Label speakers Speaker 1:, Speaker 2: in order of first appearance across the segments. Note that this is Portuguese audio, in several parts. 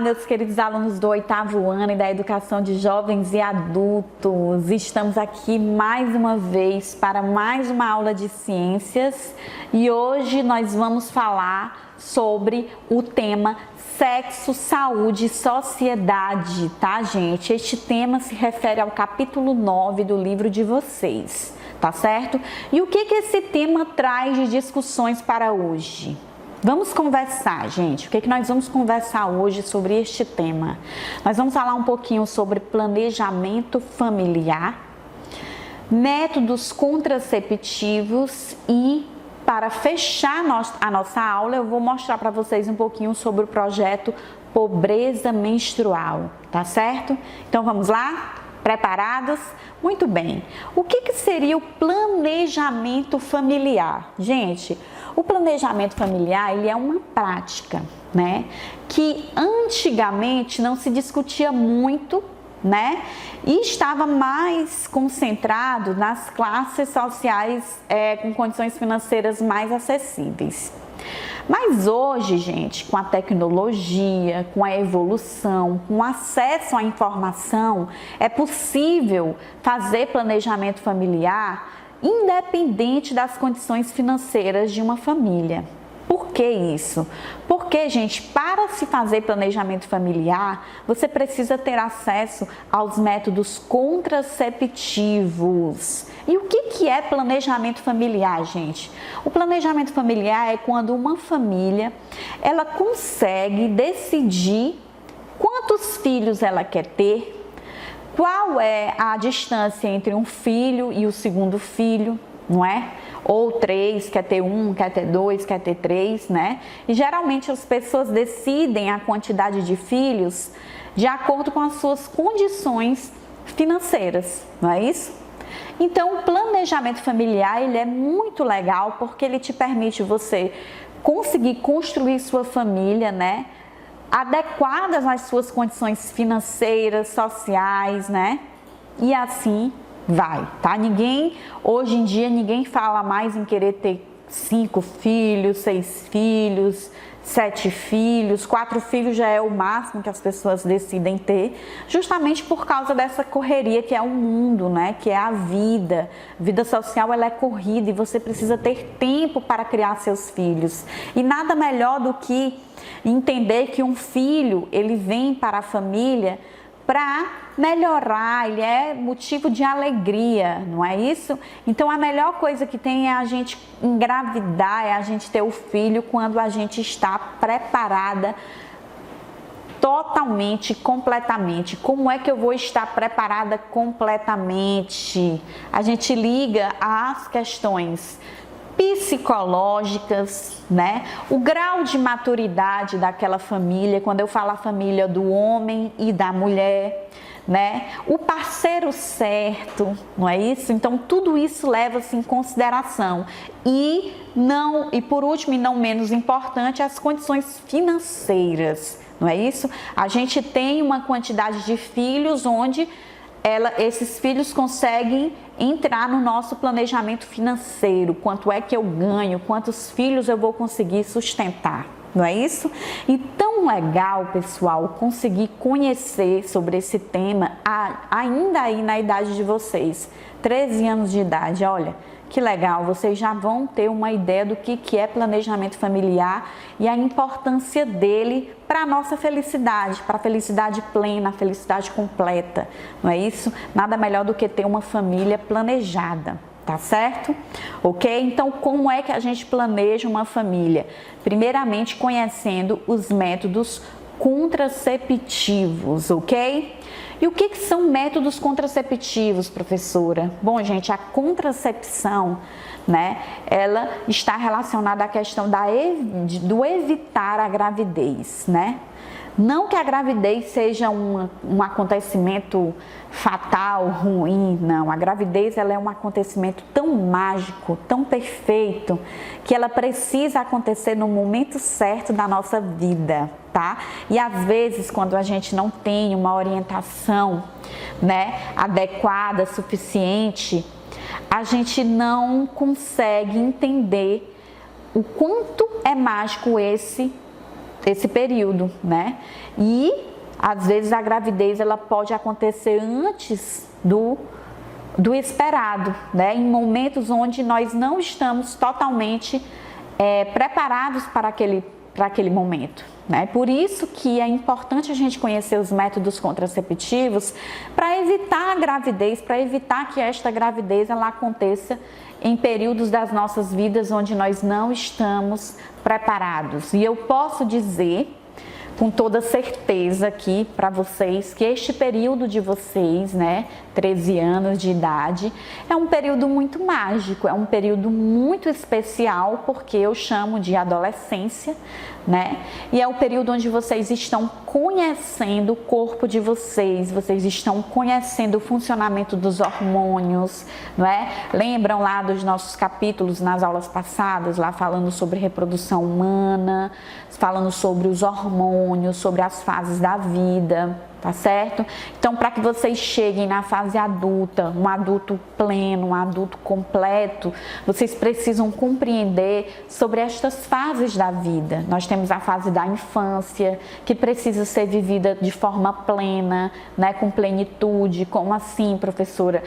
Speaker 1: meus queridos alunos do 8º ano e da Educação de Jovens e Adultos. Estamos aqui mais uma vez para mais uma aula de ciências e hoje nós vamos falar sobre o tema sexo, saúde e sociedade, tá, gente? Este tema se refere ao capítulo 9 do livro de vocês, tá certo? E o que esse tema traz de discussões para hoje? Vamos conversar, gente. O que nós vamos conversar hoje sobre este tema? Nós vamos falar um pouquinho sobre planejamento familiar, métodos contraceptivos e, para fechar a nossa aula, eu vou mostrar para vocês um pouquinho sobre o projeto Pobreza Menstrual, tá certo? Então vamos lá? Preparados? Muito bem. O que seria o planejamento familiar? Gente, o planejamento familiar, ele é uma prática, né? Que antigamente não se discutia muito, né? E estava mais concentrado nas classes sociais com condições financeiras mais acessíveis. Mas hoje, gente, com a tecnologia, com a evolução, com o acesso à informação, é possível fazer planejamento familiar independente das condições financeiras de uma família. Por que isso? Porque, gente, para se fazer planejamento familiar, você precisa ter acesso aos métodos contraceptivos. E o que é planejamento familiar, gente? O planejamento familiar é quando uma família, ela consegue decidir quantos filhos ela quer ter, qual é a distância entre um filho e o segundo filho, não é? Ou 3, quer ter 1, quer ter 2, quer ter 3, né? E geralmente as pessoas decidem a quantidade de filhos de acordo com as suas condições financeiras, não é isso? Então, o planejamento familiar, ele é muito legal porque ele te permite você conseguir construir sua família, né? Adequadas às suas condições financeiras, sociais, né? E assim vai, tá? Hoje em dia, ninguém fala mais em querer ter 5 filhos, 6 filhos, 7 filhos, 4 filhos já é o máximo que as pessoas decidem ter, justamente por causa dessa correria que é o mundo, né? Que é a vida. A vida social, ela é corrida e você precisa ter tempo para criar seus filhos. E nada melhor do que entender que um filho, ele vem para a família para melhorar, ele é motivo de alegria, não é isso? Então a melhor coisa que tem é a gente engravidar, é a gente ter o filho quando a gente está preparada totalmente, completamente. Como é que eu vou estar preparada completamente? A gente liga às questões psicológicas, né? O grau de maturidade daquela família, quando eu falo a família do homem e da mulher, né? O parceiro certo, não é isso? Então tudo isso leva-se em consideração. E por último e não menos importante, as condições financeiras, não é isso? A gente tem uma quantidade de filhos onde esses filhos conseguem entrar no nosso planejamento financeiro, quanto é que eu ganho, quantos filhos eu vou conseguir sustentar, não é isso? E tão legal, pessoal, conseguir conhecer sobre esse tema ainda aí na idade de vocês, 13 anos de idade, olha, que legal, vocês já vão ter uma ideia do que é planejamento familiar e a importância dele para a nossa felicidade, para a felicidade plena, a felicidade completa, não é isso? Nada melhor do que ter uma família planejada, tá certo? Ok? Então, como é que a gente planeja uma família? Primeiramente, conhecendo os métodos contraceptivos, ok? E o que são métodos contraceptivos, professora? Bom, gente, a contracepção, né, ela está relacionada à questão do evitar a gravidez, né? Não que a gravidez seja um acontecimento fatal, ruim, não. A gravidez, ela é um acontecimento tão mágico, tão perfeito, que ela precisa acontecer no momento certo da nossa vida, tá? E às vezes, quando a gente não tem uma orientação, né, adequada, suficiente, a gente não consegue entender o quanto é mágico esse esse período, né? E às vezes a gravidez ela pode acontecer antes do esperado, né? Em momentos onde nós não estamos totalmente preparados para aquele momento, né? Por isso que é importante a gente conhecer os métodos contraceptivos para evitar a gravidez, para evitar que esta gravidez ela aconteça em períodos das nossas vidas onde nós não estamos preparados. E eu posso dizer com toda certeza aqui para vocês que este período de vocês, né, 13 anos de idade, é um período muito mágico, é um período muito especial, porque eu chamo de adolescência, né? E é o período onde vocês estão conhecendo o corpo de vocês, vocês estão conhecendo o funcionamento dos hormônios, não é? Lembram lá dos nossos capítulos nas aulas passadas, lá falando sobre reprodução humana, falando sobre os hormônios, sobre as fases da vida, tá certo? Então, para que vocês cheguem na fase adulta, um adulto pleno, um adulto completo, vocês precisam compreender sobre estas fases da vida. Nós temos a fase da infância, que precisa ser vivida de forma plena, né, com plenitude. Como assim, professora?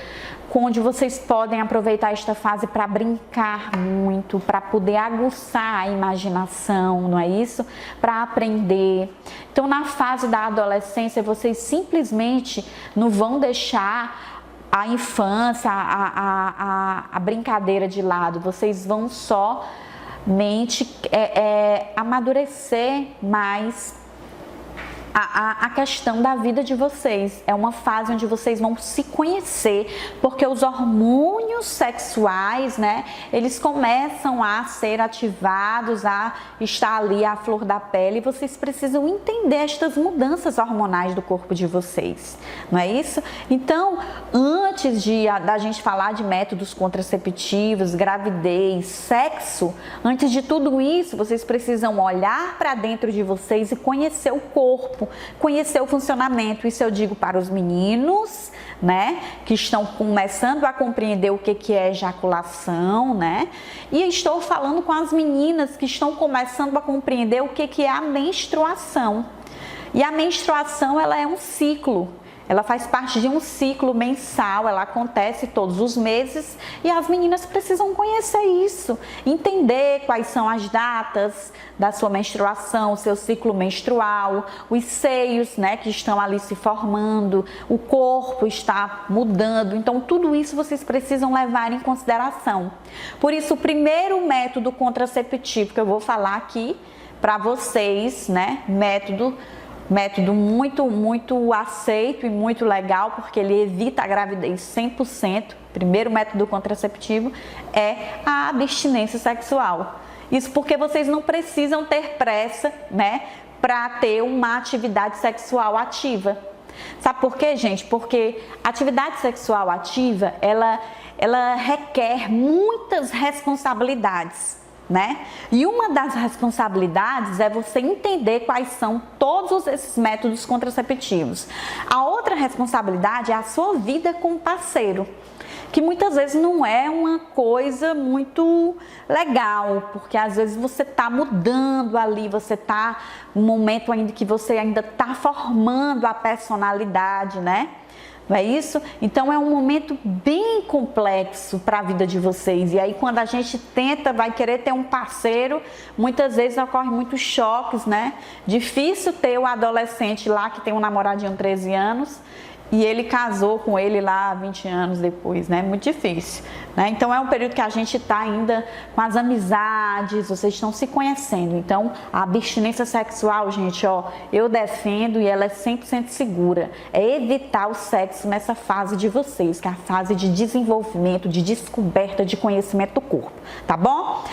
Speaker 1: Onde vocês podem aproveitar esta fase para brincar muito, para poder aguçar a imaginação, não é isso? Para aprender. Então, na fase da adolescência, vocês simplesmente não vão deixar a infância, a brincadeira de lado, vocês vão somente amadurecer mais a questão da vida de vocês. É uma fase onde vocês vão se conhecer, porque os hormônios sexuais, né, eles começam a ser ativados, a estar ali à flor da pele, e vocês precisam entender estas mudanças hormonais do corpo de vocês, não é isso? Então, antes da gente falar de métodos contraceptivos, gravidez, sexo, antes de tudo isso, vocês precisam olhar para dentro de vocês e conhecer o corpo, conhecer o funcionamento. Isso eu digo para os meninos, né, que estão começando a compreender o que é ejaculação, né, e estou falando com as meninas que estão começando a compreender o que é a menstruação. E a menstruação, ela é um ciclo. Ela faz parte de um ciclo mensal, ela acontece todos os meses e as meninas precisam conhecer isso, entender quais são as datas da sua menstruação, o seu ciclo menstrual, os seios, né, que estão ali se formando, o corpo está mudando. Então, tudo isso vocês precisam levar em consideração. Por isso, o primeiro método contraceptivo que eu vou falar aqui para vocês, né, método muito aceito e muito legal, porque ele evita a gravidez 100%. Primeiro método contraceptivo é a abstinência sexual. Isso porque vocês não precisam ter pressa, né, para ter uma atividade sexual ativa. Sabe por quê, gente? Porque a atividade sexual ativa, ela requer muitas responsabilidades, né? E uma das responsabilidades é você entender quais são todos esses métodos contraceptivos. A outra responsabilidade é a sua vida com o parceiro, que muitas vezes não é uma coisa muito legal, porque às vezes você está mudando ali, você está num momento ainda que você ainda está formando a personalidade, né? Não é isso? Então é um momento bem complexo para a vida de vocês. E aí quando a gente vai querer ter um parceiro, muitas vezes ocorrem muitos choques, né? Difícil ter o adolescente lá que tem um namoradinho de 13 anos e ele casou com ele lá 20 anos depois, né? Muito difícil, né? Então é um período que a gente está ainda com as amizades, vocês estão se conhecendo. Então a abstinência sexual, gente, ó, eu defendo e ela é 100% segura. É evitar o sexo nessa fase de vocês, que é a fase de desenvolvimento, de descoberta, de conhecimento do corpo, tá bom?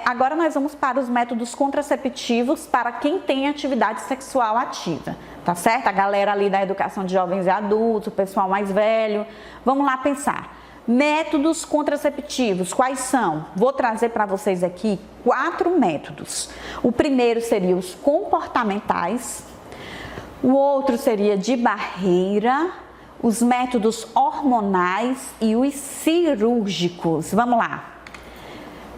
Speaker 1: Agora nós vamos para os métodos contraceptivos para quem tem atividade sexual ativa, tá certo? A galera ali da educação de jovens e adultos, o pessoal mais velho. Vamos lá pensar. Métodos contraceptivos, quais são? Vou trazer para vocês aqui 4 métodos. O primeiro seria os comportamentais, o outro seria de barreira, os métodos hormonais e os cirúrgicos. Vamos lá.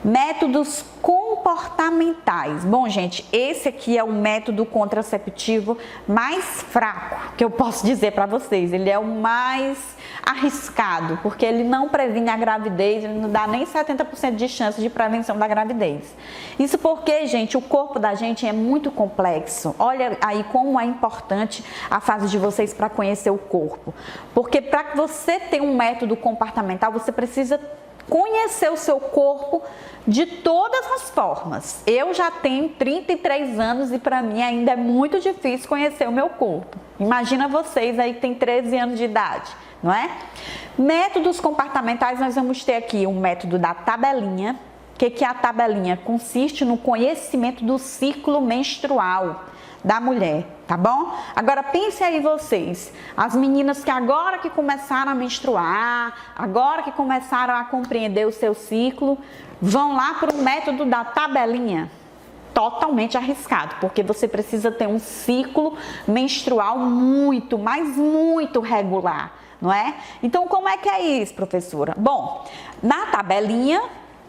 Speaker 1: Métodos comportamentais. comportamentais. Bom, gente, esse aqui é o método contraceptivo mais fraco que eu posso dizer para vocês. Ele é o mais arriscado, porque ele não previne a gravidez, ele não dá nem 70% de chance de prevenção da gravidez. Isso porque, gente, o corpo da gente é muito complexo. Olha aí como é importante a fase de vocês para conhecer o corpo. Porque para você ter um método comportamental, você precisa conhecer o seu corpo de todas as formas. Eu já tenho 33 anos e para mim ainda é muito difícil conhecer o meu corpo. Imagina vocês aí que tem 13 anos de idade, não é? Métodos comportamentais, nós vamos ter aqui um método da tabelinha. O que é a tabelinha? Consiste no conhecimento do ciclo menstrual da mulher, tá bom? Agora pense aí vocês, as meninas que agora que começaram a menstruar, agora que começaram a compreender o seu ciclo, vão lá para o método da tabelinha. Totalmente arriscado, porque você precisa ter um ciclo menstrual muito, mas muito regular, não é? Então, como é que é isso, professora? Bom, na tabelinha,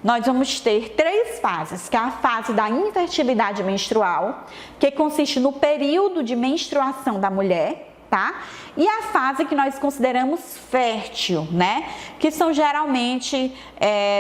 Speaker 1: nós vamos ter 3 fases, que é a fase da infertilidade menstrual, que consiste no período de menstruação da mulher, tá? E a fase que nós consideramos fértil, né? Que são geralmente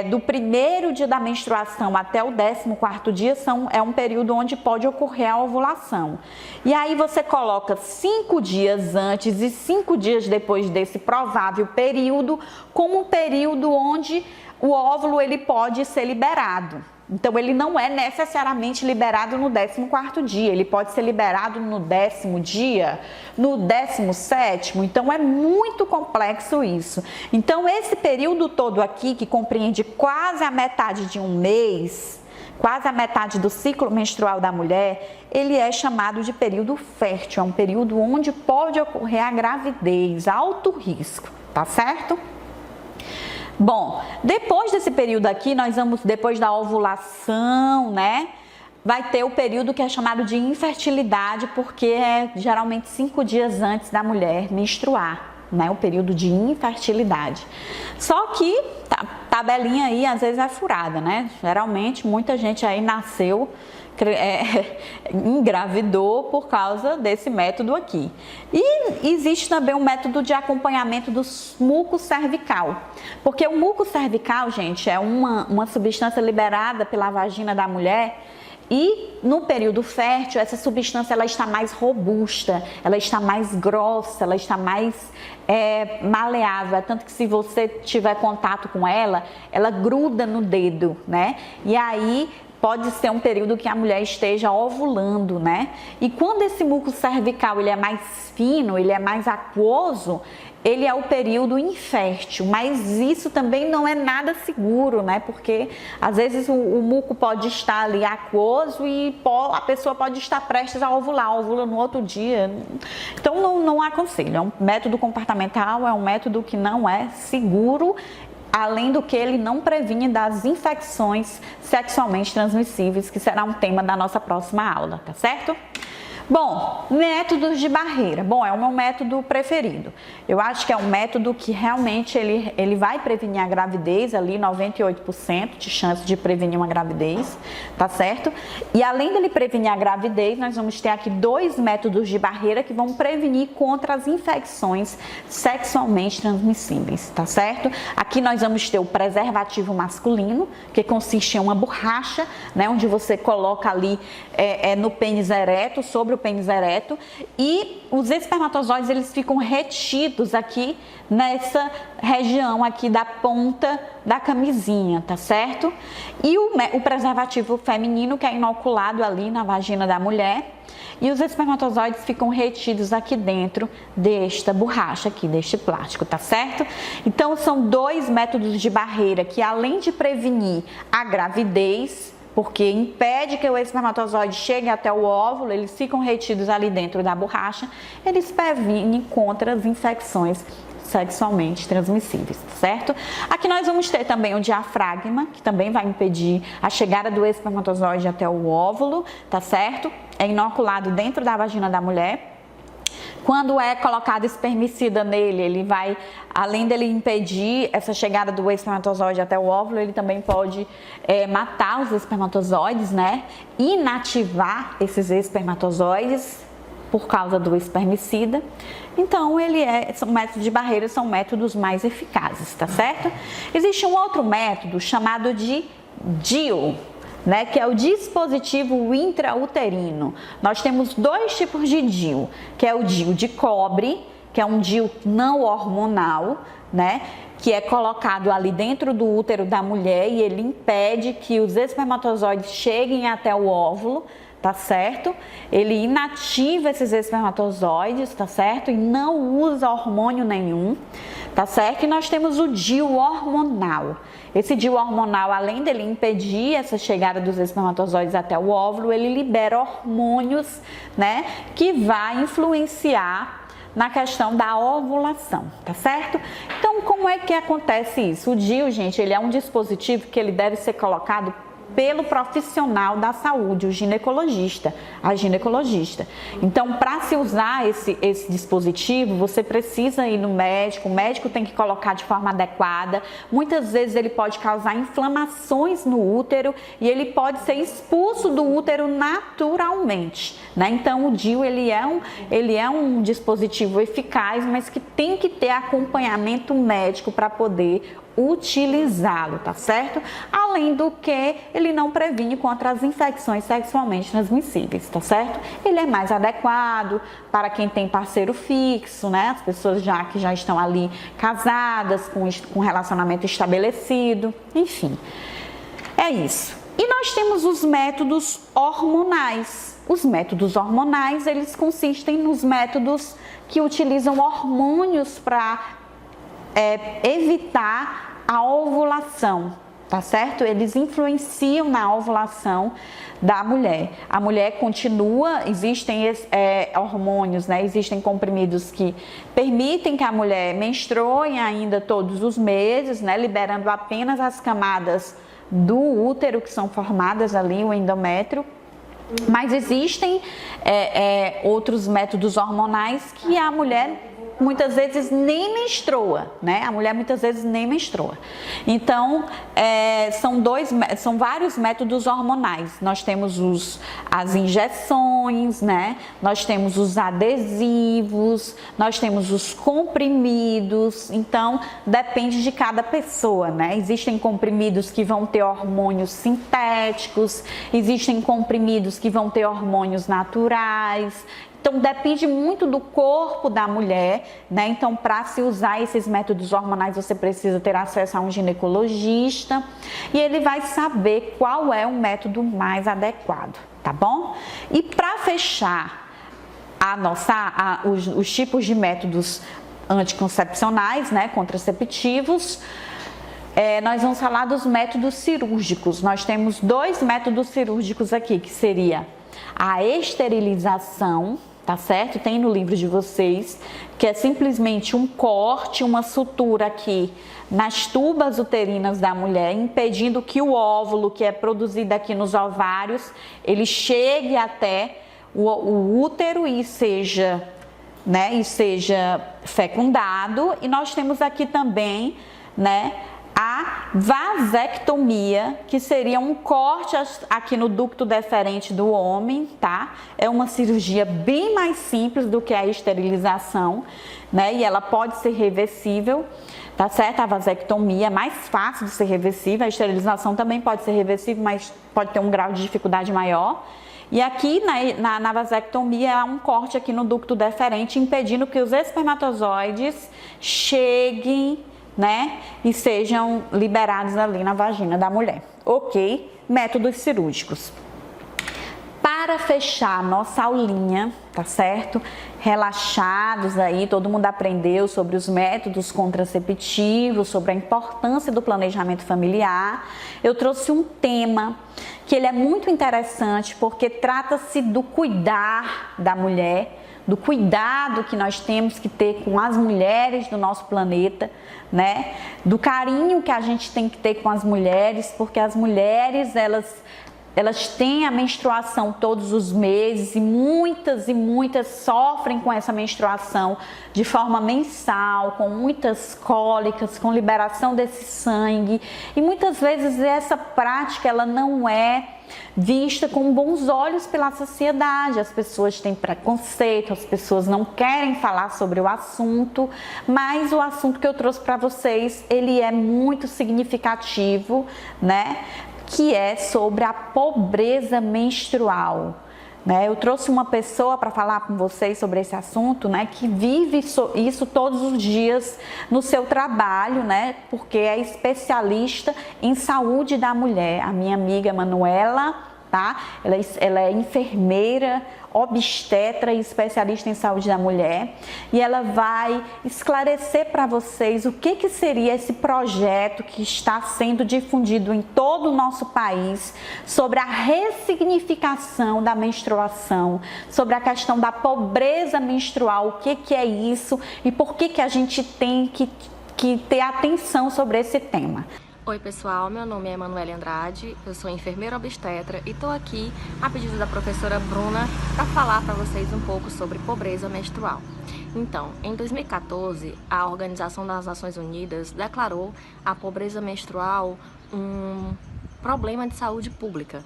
Speaker 1: do primeiro dia da menstruação até o 14º dia, é um período onde pode ocorrer a ovulação. E aí você coloca 5 dias antes e 5 dias depois desse provável período, como um período onde o óvulo ele pode ser liberado. Então, ele não é necessariamente liberado no 14º dia, ele pode ser liberado no 10º dia, no 17º, então é muito complexo isso. Então, esse período todo aqui, que compreende quase a metade de um mês, quase a metade do ciclo menstrual da mulher, ele é chamado de período fértil, é um período onde pode ocorrer a gravidez, alto risco, tá certo? Bom, depois desse período aqui, nós vamos, depois da ovulação, né? Vai ter o período que é chamado de infertilidade, porque é geralmente 5 dias antes da mulher menstruar, né? O período de infertilidade. Só que a tabelinha aí às vezes é furada, né? Geralmente muita gente aí nasceu, engravidou por causa desse método aqui. E existe também um método de acompanhamento do muco cervical, porque o muco cervical, gente, é uma substância liberada pela vagina da mulher. E no período fértil, essa substância ela está mais robusta, ela está mais grossa, ela está mais maleável. Tanto que se você tiver contato com ela, ela gruda no dedo, né? E aí pode ser um período que a mulher esteja ovulando, né? E quando esse muco cervical ele é mais fino, ele é mais aquoso, ele é o período infértil, mas isso também não é nada seguro, né? Porque às vezes o muco pode estar ali aquoso e a pessoa pode estar prestes a ovular, ovula no outro dia. Então não aconselho. É um método comportamental, é um método que não é seguro, além do que ele não previne das infecções sexualmente transmissíveis, que será um tema da nossa próxima aula, tá certo? Bom, métodos de barreira. Bom, é o meu método preferido. Eu acho que é um método que realmente ele vai prevenir a gravidez, ali 98% de chance de prevenir uma gravidez, tá certo? E além dele prevenir a gravidez, nós vamos ter aqui 2 métodos de barreira que vão prevenir contra as infecções sexualmente transmissíveis, tá certo? Aqui nós vamos ter o preservativo masculino, que consiste em uma borracha, né, onde você coloca ali no pênis ereto, sobre o pênis ereto, e os espermatozoides eles ficam retidos aqui nessa região aqui da ponta da camisinha, tá certo? E o preservativo feminino, que é inoculado ali na vagina da mulher, e os espermatozoides ficam retidos aqui dentro desta borracha aqui, deste plástico, tá certo? Então são 2 métodos de barreira que, além de prevenir a gravidez, porque impede que o espermatozoide chegue até o óvulo, eles ficam retidos ali dentro da borracha, eles previnem contra as infecções sexualmente transmissíveis, certo? Aqui nós vamos ter também o diafragma, que também vai impedir a chegada do espermatozoide até o óvulo, tá certo? É inoculado dentro da vagina da mulher. Quando é colocado espermicida nele, ele vai, além dele impedir essa chegada do espermatozoide até o óvulo, ele também pode matar os espermatozoides, né? Inativar esses espermatozoides por causa do espermicida. Então, são métodos de barreira, são métodos mais eficazes, tá certo? Existe um outro método chamado de DIU, né, que é o dispositivo intrauterino. Nós temos dois tipos de DIU, que é o DIU de cobre, que é um DIU não hormonal, né, que é colocado ali dentro do útero da mulher e ele impede que os espermatozoides cheguem até o óvulo, tá certo? Ele inativa esses espermatozoides, tá certo? E não usa hormônio nenhum, tá certo? E nós temos o DIU hormonal. Esse DIU hormonal, além dele impedir essa chegada dos espermatozoides até o óvulo, ele libera hormônios, né, que vai influenciar na questão da ovulação, tá certo? Então, como é que acontece isso? O DIU, gente, ele é um dispositivo que ele deve ser colocado pelo profissional da saúde, o ginecologista, a ginecologista. Então, para se usar esse dispositivo, você precisa ir no médico, o médico tem que colocar de forma adequada. Muitas vezes ele pode causar inflamações no útero e ele pode ser expulso do útero naturalmente, né? Então, o DIU, ele é um dispositivo eficaz, mas que tem que ter acompanhamento médico para poder utilizá-lo, tá certo? Além do que ele não previne contra as infecções sexualmente transmissíveis, tá certo? Ele é mais adequado para quem tem parceiro fixo, né? As pessoas que já estão ali casadas, com relacionamento estabelecido, enfim. É isso. E nós temos os métodos hormonais. Os métodos hormonais, eles consistem nos métodos que utilizam hormônios para evitar a ovulação, tá certo? Eles influenciam na ovulação da mulher. A mulher continua, existem hormônios, né? Existem comprimidos que permitem que a mulher menstrue ainda todos os meses, né? Liberando apenas as camadas do útero que são formadas ali, o endométrio. Mas existem outros métodos hormonais que a mulher muitas vezes nem menstrua, né? A mulher muitas vezes nem menstrua. Então, são vários métodos hormonais. Nós temos as injeções, né? Nós temos os adesivos, nós temos os comprimidos. Então, depende de cada pessoa, né? Existem comprimidos que vão ter hormônios sintéticos, existem comprimidos que vão ter hormônios naturais. Então, depende muito do corpo da mulher, né? Então, para se usar esses métodos hormonais, você precisa ter acesso a um ginecologista e ele vai saber qual é o método mais adequado, tá bom? E para fechar os tipos de métodos anticoncepcionais, né? Contraceptivos, nós vamos falar dos métodos cirúrgicos. Nós temos dois métodos cirúrgicos aqui, que seria a esterilização, tá certo? Tem no livro de vocês, que é simplesmente um corte, uma sutura aqui nas tubas uterinas da mulher, impedindo que o óvulo que é produzido aqui nos ovários, ele chegue até o útero e seja fecundado. E nós temos aqui também, né, a vasectomia, que seria um corte aqui no ducto deferente do homem, tá? É uma cirurgia bem mais simples do que a esterilização, né? E ela pode ser reversível, tá certo? A vasectomia é mais fácil de ser reversível, a esterilização também pode ser reversível, mas pode ter um grau de dificuldade maior. E aqui na vasectomia há um corte aqui no ducto deferente, impedindo que os espermatozoides cheguem, né, e sejam liberados ali na vagina da mulher. Ok? Métodos cirúrgicos. Para fechar a nossa aulinha, tá certo? Relaxados aí, todo mundo aprendeu sobre os métodos contraceptivos, sobre a importância do planejamento familiar. Eu trouxe um tema que ele é muito interessante porque trata-se do cuidar da mulher, do cuidado que nós temos que ter com as mulheres do nosso planeta, né? Do carinho que a gente tem que ter com as mulheres, porque as mulheres, elas elas têm a menstruação todos os meses e muitas sofrem com essa menstruação de forma mensal, com muitas cólicas, com liberação desse sangue, e muitas vezes essa prática ela não é vista com bons olhos pela sociedade. As pessoas têm preconceito, as pessoas não querem falar sobre o assunto, mas o assunto que eu trouxe para vocês, ele é muito significativo, né? Que é sobre a pobreza menstrual. Eu trouxe uma pessoa para falar com vocês sobre esse assunto, que vive isso todos os dias no seu trabalho, porque é especialista em saúde da mulher. A minha amiga Manuela, tá? Ela é enfermeira, obstetra e especialista em saúde da mulher, e ela vai esclarecer para vocês o que seria esse projeto que está sendo difundido em todo o nosso país sobre a ressignificação da menstruação, sobre a questão da pobreza menstrual, o que é isso e por que a gente tem que ter atenção sobre esse tema.
Speaker 2: Oi pessoal, meu nome é Emanuele Andrade, eu sou enfermeira obstetra e estou aqui a pedido da professora Bruna para falar para vocês um pouco sobre pobreza menstrual. Então, em 2014, a Organização das Nações Unidas declarou a pobreza menstrual um problema de saúde pública,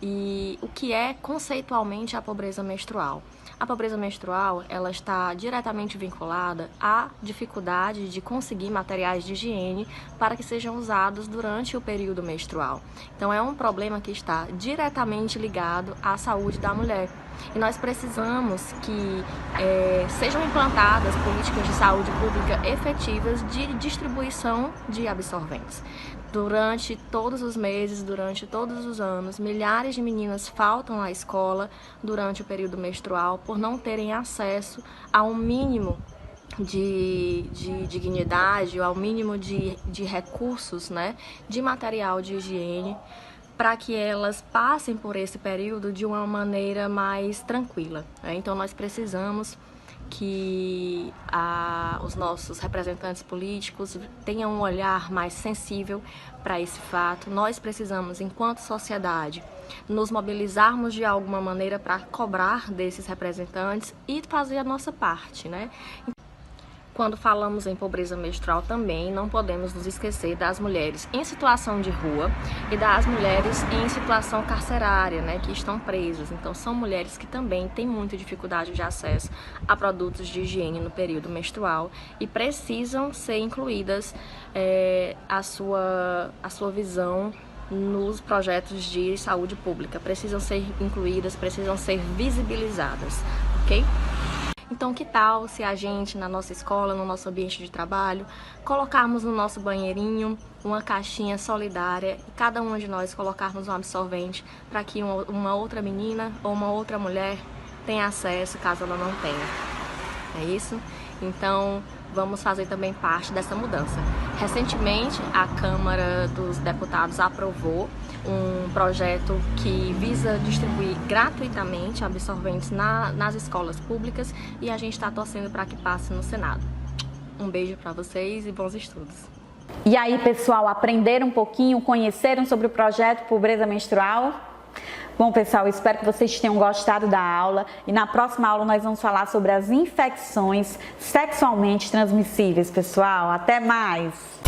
Speaker 2: E o que é conceitualmente a pobreza menstrual? A pobreza menstrual, ela está diretamente vinculada à dificuldade de conseguir materiais de higiene para que sejam usados durante o período menstrual. Então é um problema que está diretamente ligado à saúde da mulher. E nós precisamos que sejam implantadas políticas de saúde pública efetivas de distribuição de absorventes. Durante todos os meses, durante todos os anos, milhares de meninas faltam à escola durante o período menstrual por não terem acesso a um mínimo de dignidade, ao mínimo de recursos, de material de higiene, para que elas passem por esse período de uma maneira mais tranquila. Então nós precisamos que os nossos representantes políticos tenham um olhar mais sensível para esse fato. Nós precisamos, enquanto sociedade, nos mobilizarmos de alguma maneira para cobrar desses representantes e fazer a nossa parte, Quando falamos em pobreza menstrual também não podemos nos esquecer das mulheres em situação de rua e das mulheres em situação carcerária, que estão presas. Então são mulheres que também têm muita dificuldade de acesso a produtos de higiene no período menstrual e precisam ser incluídas a sua visão nos projetos de saúde pública. Precisam ser incluídas, precisam ser visibilizadas, ok? Então que tal se a gente, na nossa escola, no nosso ambiente de trabalho, colocarmos no nosso banheirinho uma caixinha solidária e cada uma de nós colocarmos um absorvente para que uma outra menina ou uma outra mulher tenha acesso caso ela não tenha. É isso? Então vamos fazer também parte dessa mudança. Recentemente, a Câmara dos Deputados aprovou um projeto que visa distribuir gratuitamente absorventes nas escolas públicas e a gente está torcendo para que passe no Senado. Um beijo para vocês e bons estudos.
Speaker 1: E aí, pessoal, aprenderam um pouquinho, conheceram sobre o projeto Pobreza Menstrual? Bom, pessoal, espero que vocês tenham gostado da aula e na próxima aula nós vamos falar sobre as infecções sexualmente transmissíveis, pessoal. Até mais!